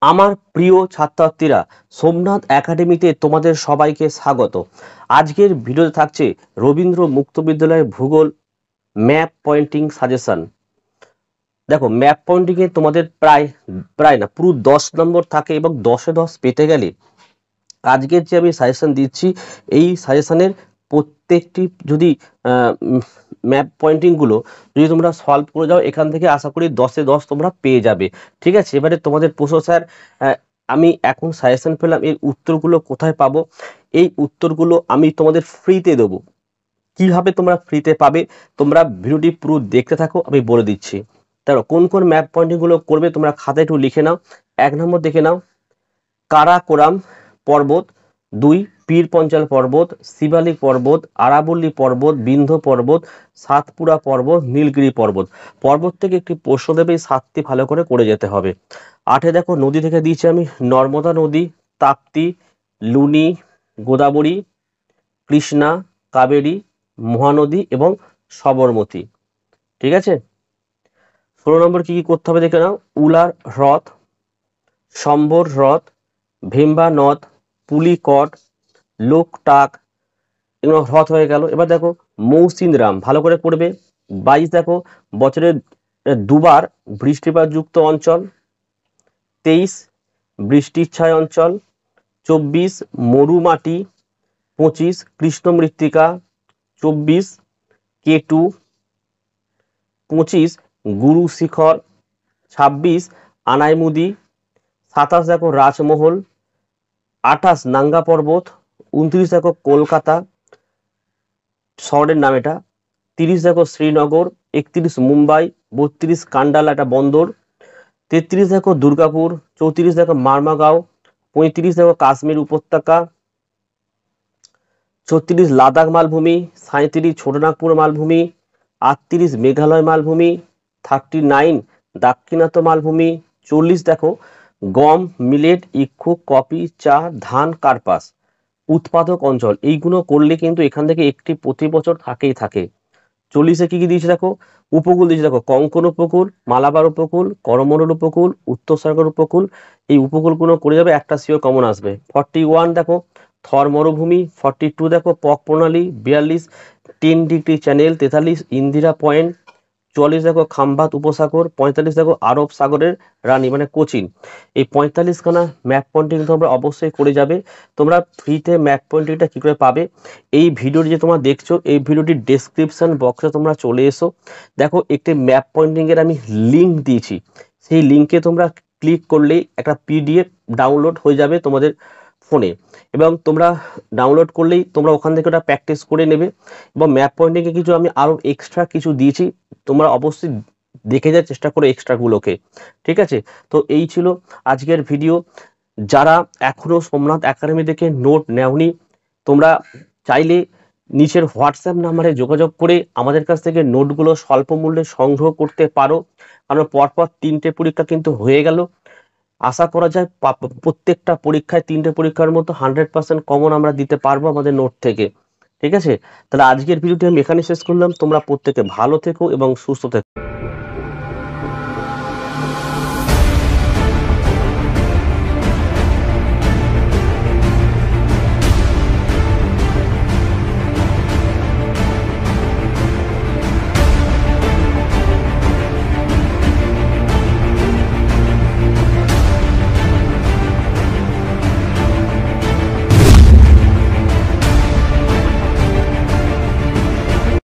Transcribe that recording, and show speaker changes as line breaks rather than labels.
আমার প্রিয় ছাত্রছাত্রীরা, সোমনাথ একাডেমিতে তোমাদের সবাইকে স্বাগত। আজকের ভিডিওতে থাকছে রবীন্দ্র মুক্ত বিদ্যালয়ের ভূগোল ম্যাপ পয়েন্টিং সাজেশন। দেখো, ম্যাপ পয়েন্টিং এ তোমাদের প্রায় না পুরো 10 নম্বর থাকে এবং 10-এ 10 পেতে গেলে আজকের যে আমি সাজেশন দিচ্ছি, এই সাজেশনের প্রত্যেকটি যদি ম্যাপ পয়েন্টিংগুলো যদি তোমরা সলভ করে যাও, এখান থেকে আশা করি 10-এ 10 তোমরা পেয়ে যাবে। ঠিক আছে, এবারে তোমাদের প্রশ্ন, স্যার আমি এখন সাজেশন পেলাম, এর উত্তরগুলো কোথায় পাবো? এই উত্তরগুলো আমি তোমাদের ফ্রিতে দেবো। কিভাবে তোমরা ফ্রিতে পাবে, তোমরা ভিডিওটি পুরো দেখতে থাকো, আমি বলে দিচ্ছি। দেখো, কোন কোন ম্যাপ পয়েন্টিংগুলো করবে তোমরা খাতায় একটু লিখে নাও। 1 নম্বর দেখে নাও, কারাকোরাম পর্বত। 2, পীর পঞ্চাল পর্বত, শিবালিক পর্বত, আরাবল্লী পর্বত, বিন্ধ্য পর্বত, সাতপুরা পর্বত, নীলগিরি পর্বত। পর্বত থেকে একটি প্রশ্ন দেবে, এই 7টি ভালো করে যেতে হবে। 8-এ দেখো, নদী থেকে দিয়েছি আমি নর্মদা নদী, তাপ্তি, লুনি, গোদাবরী, কৃষ্ণা, কাবেরী, মহানদী এবং সবরমতী। ঠিক আছে। 16 নম্বর কি করতে হবে দেখে নাও, উলার হ্রদ, সম্বর হ্রদ, ভেম্বা নদ, পুলিকট, লোকটাক, এগুলো হ্রদ হয়ে গেল। এবার দেখো, মৌসিনরাম ভালো করে পড়বে। 22 দেখো, বছরে 2বার বৃষ্টিপাত যুক্ত অঞ্চল। 23, বৃষ্টির ছায় অঞ্চল। 24, মরুমাটি। 25, কৃষ্ণ মৃত্তিকা। 24, কেটু। 25, গুরু শিখর। 26, আনাইমুদি। 27 দেখো, রাজমহল। 28, নাঙ্গা পর্বত। 29 দেখো, কলকাতা শহরের নাম এটা। 30 দেখো, শ্রীনগর। 31, মুম্বাই। 32, কান্ডালা, একটা বন্দর। 33 দেখো, দুর্গাপুর। 34 দেখো, মারমাগাঁও। 35 দেখো, কাশ্মীর উপত্যকা। 36, লাদাখ মালভূমি। 37, ছোটনাগপুর মালভূমি। 38, মেঘালয় মালভূমি। 39, দাক্ষিণাত্য মালভূমি। 40 দেখো, গম, মিলেট, ইক্ষু, কফি, চা, ধান, কার্পাস উৎপাদক অঞ্চল। এইগুলো করলে কিন্তু এখান থেকে একটি প্রতি বছর থাকে। 40-এ কি দিয়েছে দেখো, উপকূল দিয়েছে দেখো, কঙ্কন উপকূল, মালাবার উপকূল, করমণ্ডল উপকূল, উত্তর সাগর উপকূল। এই উপকূলগুলো করে যাবে, একটা সিও কমন আসবে। 41 দেখো, থর মরুভূমি। 42 দেখো, পক প্রণালী। 42, 10 ডিগ্রি চ্যানেল। 43, ইন্দিরা পয়েন্ট। 44 দেখো, খাম্বাত উপসাগর। 45 দেখো, আরব সাগরের রানী মানে কোচিন। এই 45খানা ম্যাপ পয়েন্টিং তোমরা অবশ্যই করে যাবে। তোমরা ফ্রিতে ম্যাপ পয়েন্টিংটা কি করে পাবে, এই ভিডিওটি যে তোমরা দেখছো, এই ভিডিওটির ডেসক্রিপশন বক্সে তোমরা চলে এসো। দেখো, একটি ম্যাপ পয়েন্টিং এর আমি লিঙ্ক দিয়েছি, সেই লিঙ্কে তোমরা ক্লিক করলেই একটা পিডিএফ ডাউনলোড হয়ে যাবে তোমাদের ফোনে, এবং তোমরা ডাউনলোড করলেই তোমরা ওখান থেকে ওটা প্র্যাকটিস করে নেবে। এবং ম্যাপ পয়েন্টিংয়ে কিছু আমি আরো এক্সট্রা কিছু দিয়েছি, তোমরা অবশ্যই দেখে যাওয়ার চেষ্টা করো এক্সট্রাগুলোকে। ঠিক আছে, তো এই ছিল আজকের ভিডিও। যারা এখনো সোমনাথ একাডেমি থেকে নোট নেওনি, তোমরা চাইলে নিচের হোয়াটসঅ্যাপ নাম্বারে যোগাযোগ করে আমাদের কাছ থেকে নোটগুলো স্বল্প মূল্যে সংগ্রহ করতে পারো। কারণ পরপর 3টে পরীক্ষা কিন্তু হয়ে গেল। আশা করা যায় প্রত্যেকটা পরীক্ষায় 3টে পরীক্ষার মতো 100% কমন আমরা দিতে পারবো আমাদের নোট থেকে। ঠিক আছে, তাহলে আজকের ভিডিওটি আমি এখানে শেষ করলাম। তোমরা প্রত্যেকে ভালো থেকো এবং সুস্থ থেকো।